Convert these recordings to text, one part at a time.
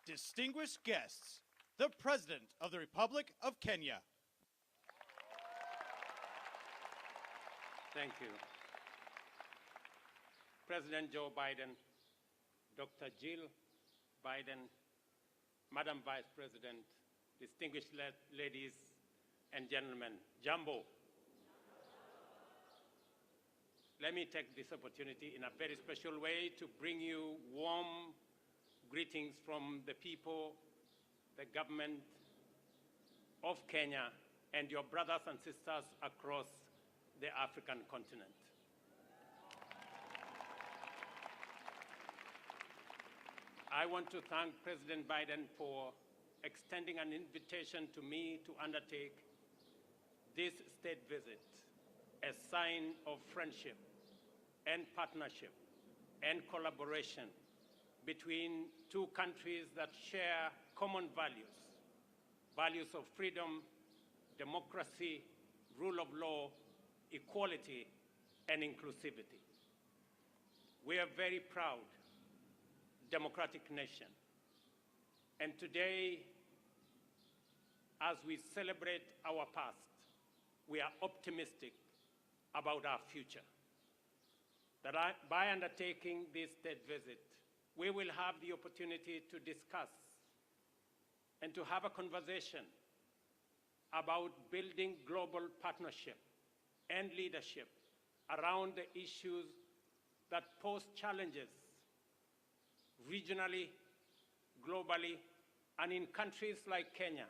Distinguished guests, the President of the Republic of Kenya. Thank you. President Joe Biden, Dr. Jill Biden, Madam Vice President, distinguished ladies and gentlemen, Jambo. Let me take this opportunity in a very special way to bring you warm greetings from the people, the government of Kenya, and your brothers and sisters across the African continent. I want to thank President Biden for extending an invitation to me to undertake this state visit, a sign of friendship and partnership and collaboration between two countries that share common values, values of freedom, democracy, rule of law, equality, and inclusivity. We are very proud democratic nation. And today, as we celebrate our past, we are optimistic about our future. That by undertaking this state visit, we will have the opportunity to discuss and to have a conversation about building global partnership and leadership around the issues that pose challenges regionally, globally, and in countries like Kenya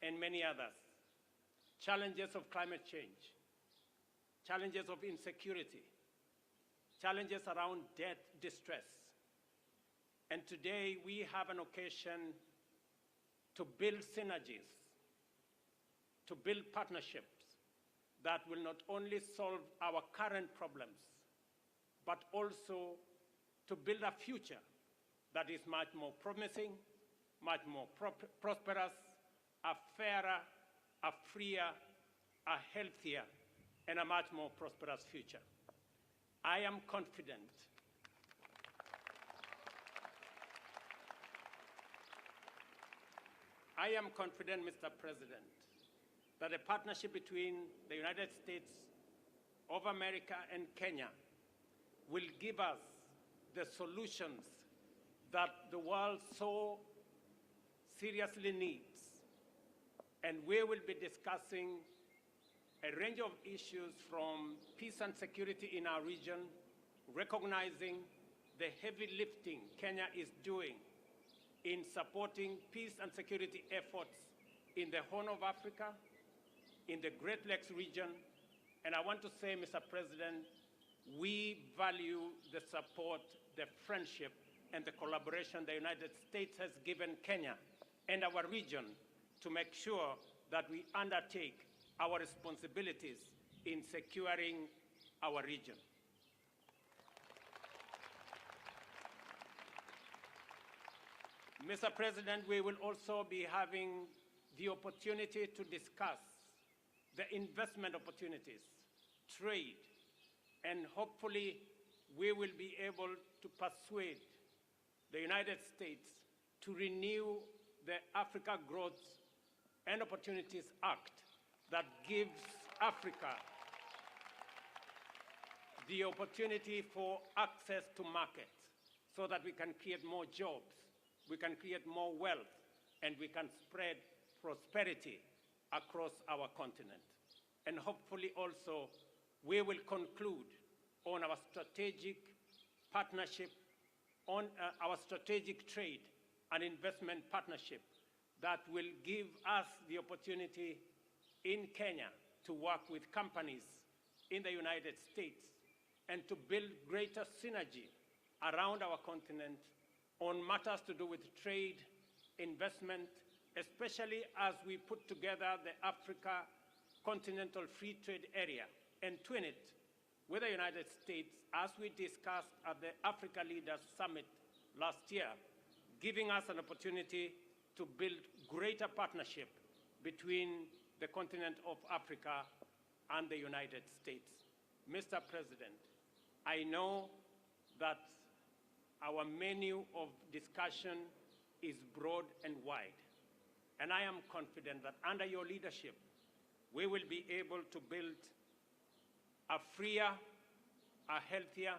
and many others. Challenges of climate change, challenges of insecurity, challenges around debt distress. And today we have an occasion to build synergies, to build partnerships that will not only solve our current problems, but also to build a future that is much more promising, much more prosperous, a fairer, a freer, a healthier, and a much more prosperous future. I am confident Mr. President, that a partnership between the United States of America and Kenya will give us the solutions that the world so seriously needs. And we will be discussing a range of issues from peace and security in our region, recognizing the heavy lifting Kenya is doing in supporting peace and security efforts in the Horn of Africa, in the Great Lakes region. And I want to say, Mr. President, we value the support, the friendship, and the collaboration the United States has given Kenya and our region to make sure that we undertake our responsibilities in securing our region. Mr. President, we will also be having the opportunity to discuss the investment opportunities, trade, and hopefully we will be able to persuade the United States to renew the Africa Growth and Opportunities Act that gives Africa the opportunity for access to markets so that we can create more jobs, we can create more wealth, and we can spread prosperity across our continent. And hopefully also we will conclude on our strategic partnership, on our strategic trade and investment partnership that will give us the opportunity in Kenya to work with companies in the United States and to build greater synergy around our continent on matters to do with trade, investment, especially as we put together the Africa Continental Free Trade Area and twin it with the United States, as we discussed at the Africa Leaders Summit last year, giving us an opportunity to build greater partnership between the continent of Africa and the United States. Mr. President, I know that our menu of discussion is broad and wide. And I am confident that under your leadership, we will be able to build a freer, a healthier,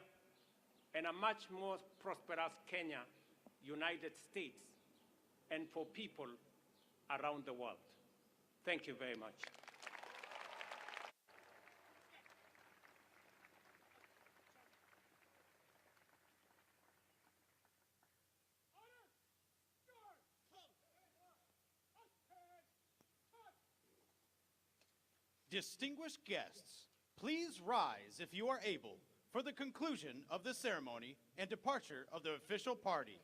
and a much more prosperous Kenya, United States, and for people around the world. Thank you very much. Distinguished guests, please rise if you are able for the conclusion of the ceremony and departure of the official party.